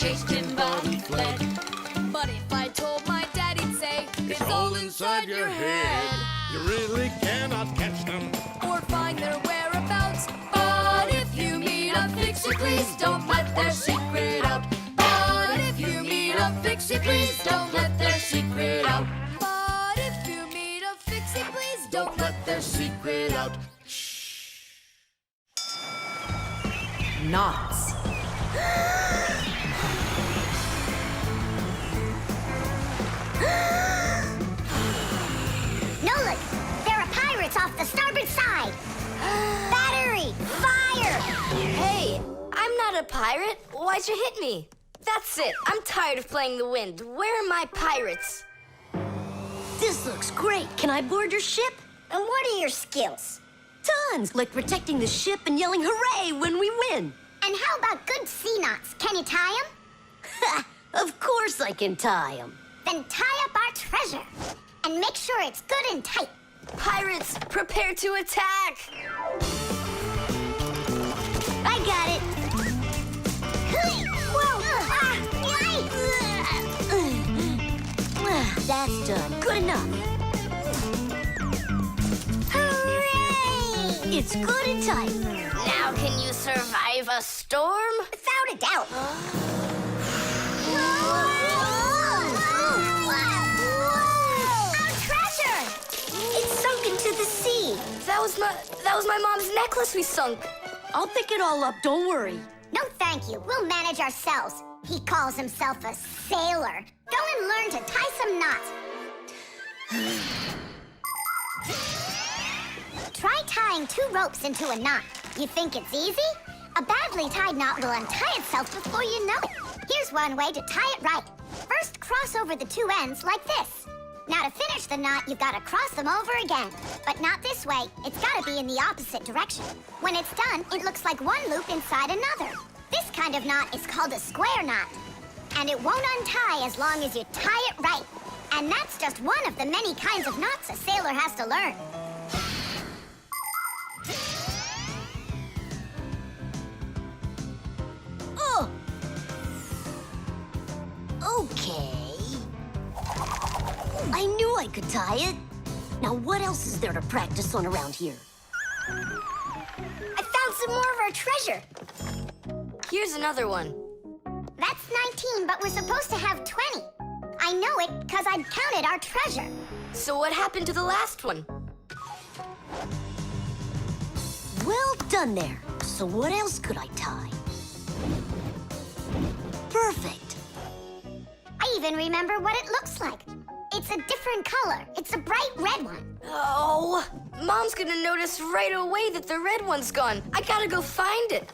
chased him but he fled. But if I told my dad, he'd say, It's all inside your head. You really cannot catch them. or find their whereabouts. But if you meet a Fixie, please don't let their secret out. But if you meet a Fixie, please don't let their secret out. But if you meet a Fixie, please don't let their secret out. Knots. Nolik, there are pirates off the starboard side. Battery, fire! Hey, I'm not a pirate. Why'd you hit me? That's it. I'm tired of playing the wind. Where are my pirates? This looks great. Can I board your ship? And what are your skills? Tons, like protecting the ship and yelling hooray when we win. And how about good sea knots? Can you tie them? Ha! Of course I can tie them. Then tie up our treasure. And make sure it's good and tight. Pirates, prepare to attack! I got it. Whoa! That's done. Good enough. Hooray! It's good and tight. Now can you survive a storm? Without a doubt. Our treasure! It's sunk into the sea. That was my mom's necklace we sunk. I'll pick it all up, don't worry. No, thank you. We'll manage ourselves. He calls himself a sailor. Go and learn to tie some knots. Try tying 2 ropes into a knot. You think it's easy? A badly tied knot will untie itself before you know it. Here's one way to tie it right. First, cross over the 2 ends like this. Now, to finish the knot, you've got to cross them over again. But not this way. It's got to be in the opposite direction. When it's done, it looks like one loop inside another. This kind of knot is called a square knot. And it won't untie as long as you tie it right. And that's just one of the many kinds of knots a sailor has to learn. Oh! Okay. I knew I could tie it. Now what else is there to practice on around here? I found some more of our treasure. Here's another one. That's 19, but we're supposed to have 20. I know it because I counted our treasure. So what happened to the last one? Well done there. So what else could I tie? Perfect. I even remember what it looks like. It's a different color. It's a bright red one. Oh, Mom's gonna notice right away that the red one's gone. I gotta go find it.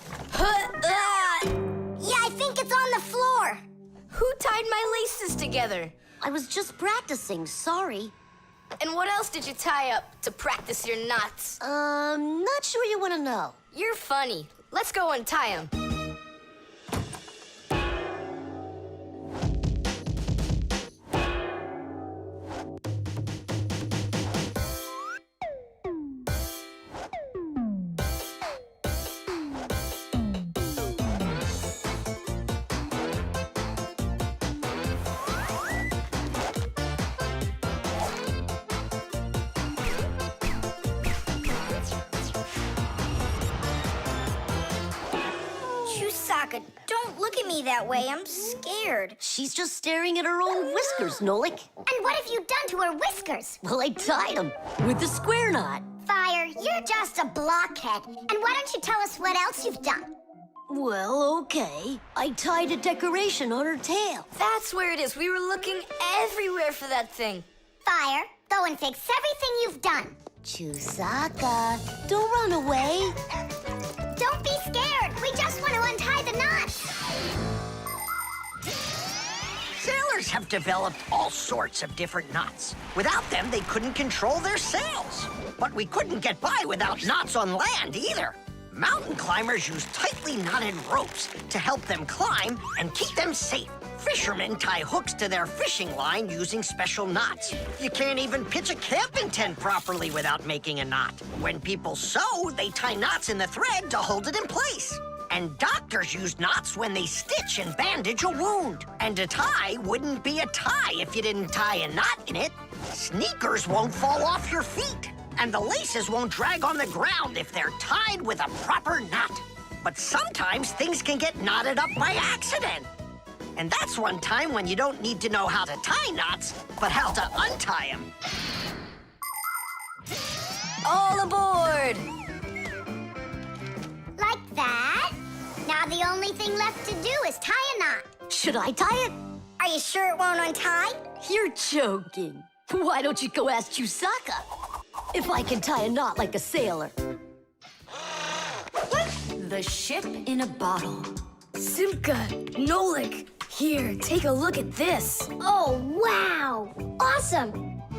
Yeah, I think it's on the floor. Who tied my laces together? I was just practicing, sorry. And what else did you tie up to practice your knots? Not sure you want to know. You're funny. Let's go untie them. Don't look at me that way. I'm scared. She's just staring at her own whiskers, Nolik. And what have you done to her whiskers? Well, I tied them with the square knot. Fire, you're just a blockhead. And why don't you tell us what else you've done? Well, okay. I tied a decoration on her tail. That's where it is. We were looking everywhere for that thing. Fire, go and fix everything you've done. Chusaka, don't run away. Don't be scared. We just want to untie the knots. Sailors have developed all sorts of different knots. Without them, they couldn't control their sails. But we couldn't get by without knots on land either. Mountain climbers use tightly knotted ropes to help them climb and keep them safe. Fishermen tie hooks to their fishing line using special knots. You can't even pitch a camping tent properly without making a knot. When people sew, they tie knots in the thread to hold it in place. And doctors use knots when they stitch and bandage a wound. And a tie wouldn't be a tie if you didn't tie a knot in it. Sneakers won't fall off your feet. And the laces won't drag on the ground if they're tied with a proper knot. But sometimes things can get knotted up by accident. And that's one time when you don't need to know how to tie knots, but how to untie them. All aboard! Like that. Now the only thing left to do is tie a knot. Should I tie it? Are you sure it won't untie? You're joking. Why don't you go ask Chusaka if I can tie a knot like a sailor? The ship in a bottle. Simka, Nolik, here, take a look at this. Oh, wow! Awesome!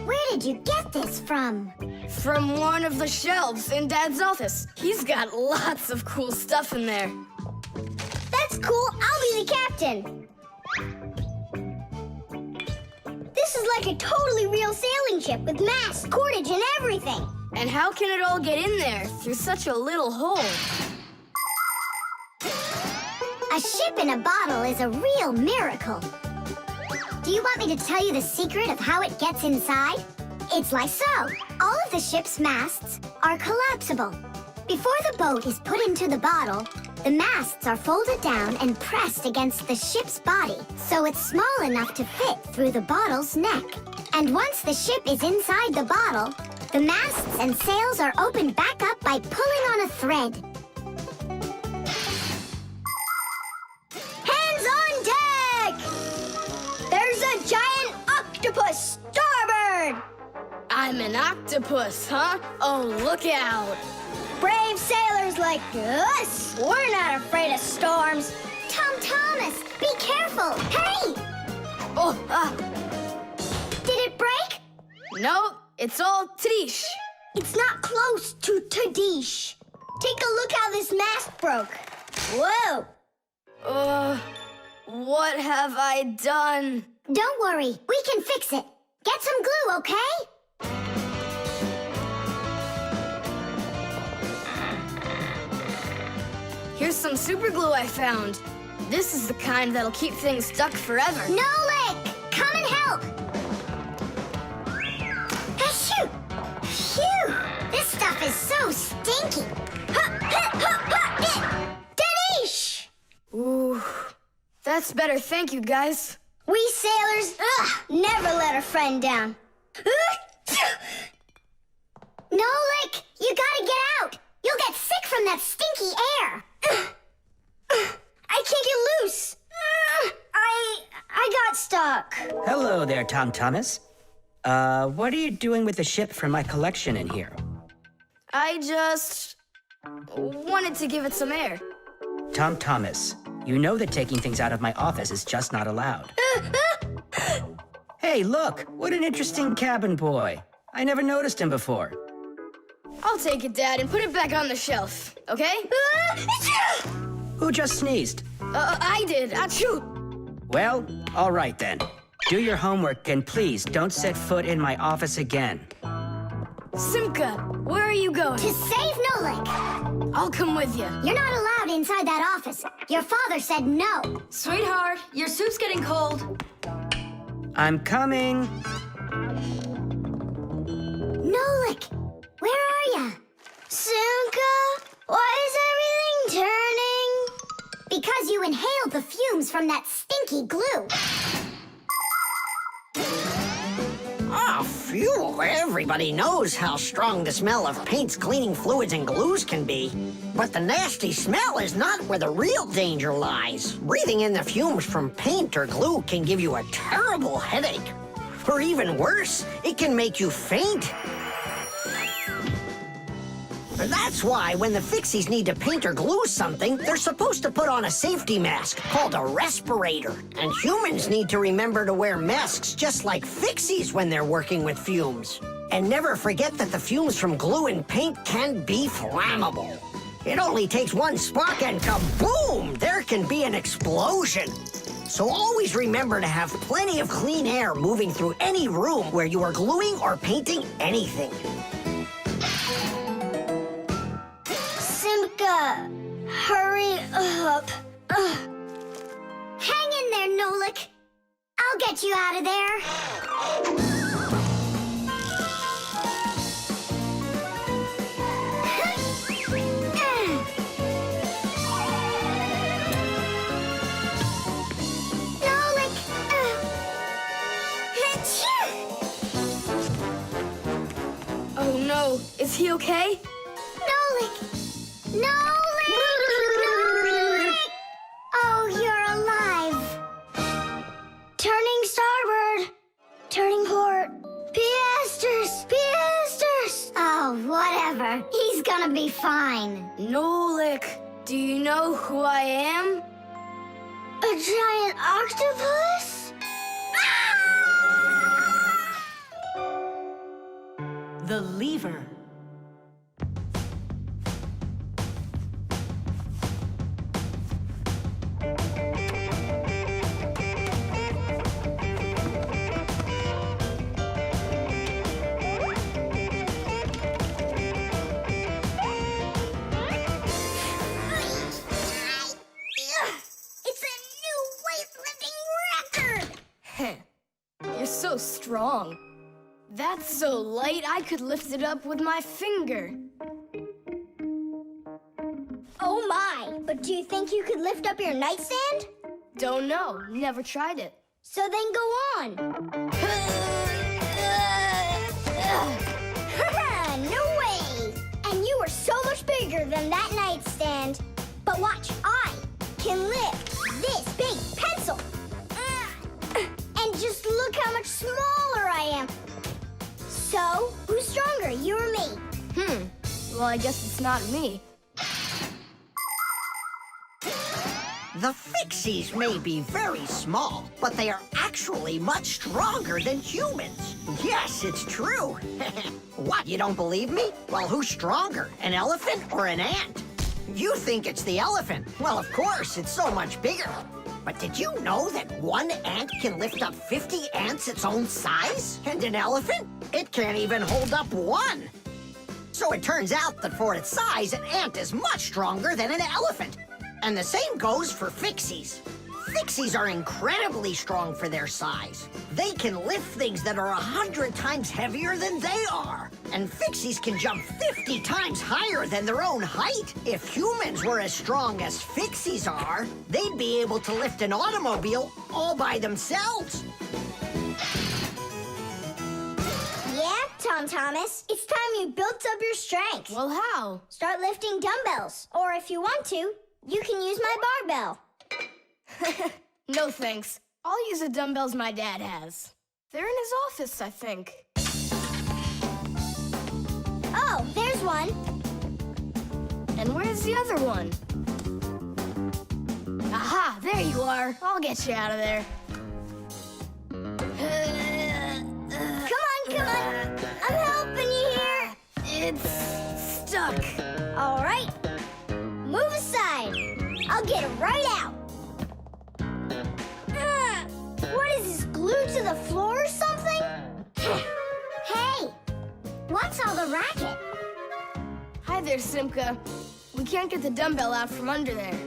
Where did you get this from? From one of the shelves in Dad's office. He's got lots of cool stuff in there. That's cool. I'll be the captain. This is like a totally real sailing ship with masts, cordage, and everything. And how can it all get in there through such a little hole? A ship in a bottle is a real miracle. Do you want me to tell you the secret of how it gets inside? It's like so. All of the ship's masts are collapsible. Before the boat is put into the bottle, the masts are folded down and pressed against the ship's body, so it's small enough to fit through the bottle's neck. And once the ship is inside the bottle, the masts and sails are opened back up by pulling on a thread. Hands on deck! There's a giant octopus starboard! I'm an octopus, huh? Oh, look out. Brave sailors like us, we're not afraid of storms. Tom Thomas, be careful! Hey! Oh, Did it break? no, it's all Trish. It's not close to Tadish. Take a look how this mast broke. Whoa! What have I done? Don't worry, we can fix it. Get some glue, okay? Here's some super glue I found. This is the kind that'll keep things stuck forever. Nolik, come and help! Achoo! Phew! This stuff is so stinky. Danish! Ooh, that's better. Thank you, guys. We sailors, never let a friend down. Nolik, you gotta get out. You'll get sick from that stinky air. I can't get loose. I got stuck. Hello there, Tom Thomas. What are you doing with the ship from my collection in here? I just wanted to give it some air. Tom Thomas, you know that taking things out of my office is just not allowed. Hey, look, what an interesting cabin boy. I never noticed him before. I'll take it, Dad, and put it back on the shelf, okay? Who just sneezed? I did. Achoo! Well, all right then. Do your homework and please don't set foot in my office again. Simka, where are you going? To save Nolik. I'll come with you. You're not allowed inside that office. Your father said no. Sweetheart, your soup's getting cold. I'm coming. Nolik, where are ya? Simka, why is everything turning? Because you inhaled the fumes from that stinky glue. Ah, phew, everybody knows how strong the smell of paints, cleaning fluids, and glues can be. But the nasty smell is not where the real danger lies. Breathing in the fumes from paint or glue can give you a terrible headache. Or even worse, it can make you faint. That's why when the Fixies need to paint or glue something, they're supposed to put on a safety mask called a respirator. And humans need to remember to wear masks just like Fixies when they're working with fumes. And never forget that the fumes from glue and paint can be flammable. It only takes one spark and kaboom! There can be an explosion. So always remember to have plenty of clean air moving through any room where you are gluing or painting anything. Simka, hurry get you out of there. Nolik! Oh no, is he okay? Nolik! Nolik! Nolik! Oh, you're alive. Turning starboard. Turning port. Piasters! Piasters! Oh, whatever. He's gonna be fine. Nolik, do you know who I am? A giant octopus? The lever. It's a new weightlifting record! You're so strong. That's so light I could lift it up with my finger. Oh my! But do you think you could lift up your nightstand? Don't know, never tried it. So then go on. No way! And you are so much bigger than that nightstand. But watch, I can lift this big pencil. And just look how much smaller I am. So, who's stronger, you or me? Well, I guess it's not me. The Fixies may be very small, but they are actually much stronger than humans. Yes, it's true. What, you don't believe me? Well, who's stronger, an elephant or an ant? You think it's the elephant. Well, of course, it's so much bigger. But did you know that one ant can lift up 50 ants its own size? And an elephant? It can't even hold up one. So it turns out that for its size, an ant is much stronger than an elephant. And the same goes for Fixies. Fixies are incredibly strong for their size. They can lift things that are 100 times heavier than they are. And Fixies can jump 50 times higher than their own height. If humans were as strong as Fixies are, they'd be able to lift an automobile all by themselves. Yeah, Tom Thomas. It's time you built up your strength. Well, how? Start lifting dumbbells. Or if you want to, you can use my barbell. No thanks. I'll use the dumbbells my dad has. They're in his office, I think. Oh, there's one. And where's the other one? Aha, there you are. I'll get you out of there. Come on. I'm helping you here. It's stuck. All right. Move aside. I'll get it right out. What is this, glued to the floor or something? Hey, what's all the racket? Hi there, Simka. We can't get the dumbbell out from under there.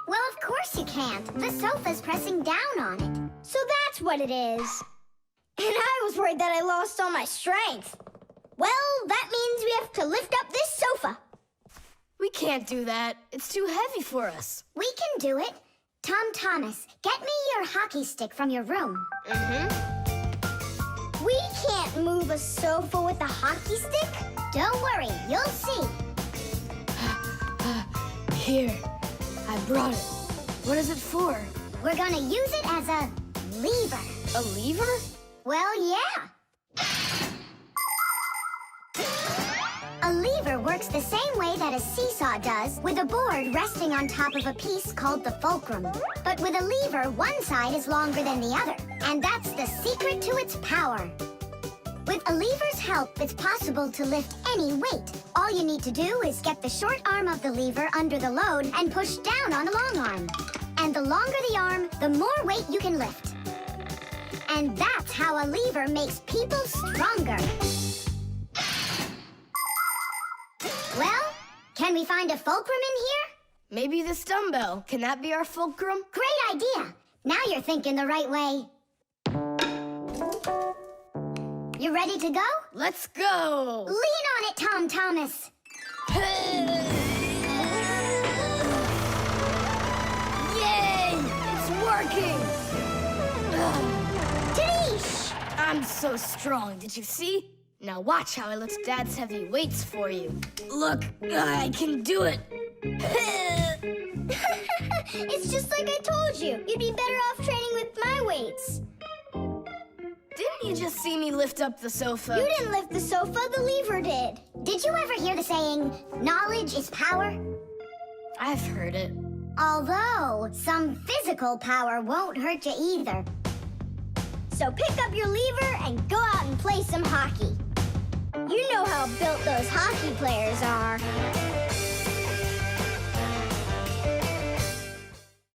Well, of course you can't. The sofa's pressing down on it. So that's what it is. And I was worried that I lost all my strength. Well, that means we have to lift up this sofa. We can't do that. It's too heavy for us. We can do it. Tom Thomas, get me your hockey stick from your room. We can't move a sofa with a hockey stick. Don't worry, you'll see. Here, I brought it. What is it for? We're gonna use it as a lever. A lever? Well, yeah. A lever works the same way that a seesaw does, with a board resting on top of a piece called the fulcrum. But with a lever, one side is longer than the other, and that's the secret to its power. With a lever's help, it's possible to lift any weight. All you need to do is get the short arm of the lever under the load and push down on the long arm. And the longer the arm, the more weight you can lift. And that's how a lever makes people stronger. Well, can we find a fulcrum in here? Maybe this dumbbell. Can that be our fulcrum? Great idea. Now you're thinking the right way. You ready to go? Let's go! Lean on it, Tom Thomas. Yay! It's working! Tadish! I'm so strong, did you see? Now watch how I lift Dad's heavy weights for you. Look, I can do it. It's just like I told you. You'd be better off training with my weights. Didn't you just see me lift up the sofa? You didn't lift the sofa, the lever did. Did you ever hear the saying, knowledge is power? I've heard it. Although, some physical power won't hurt you either. So pick up your lever and go out and play some hockey. You know how built those hockey players are.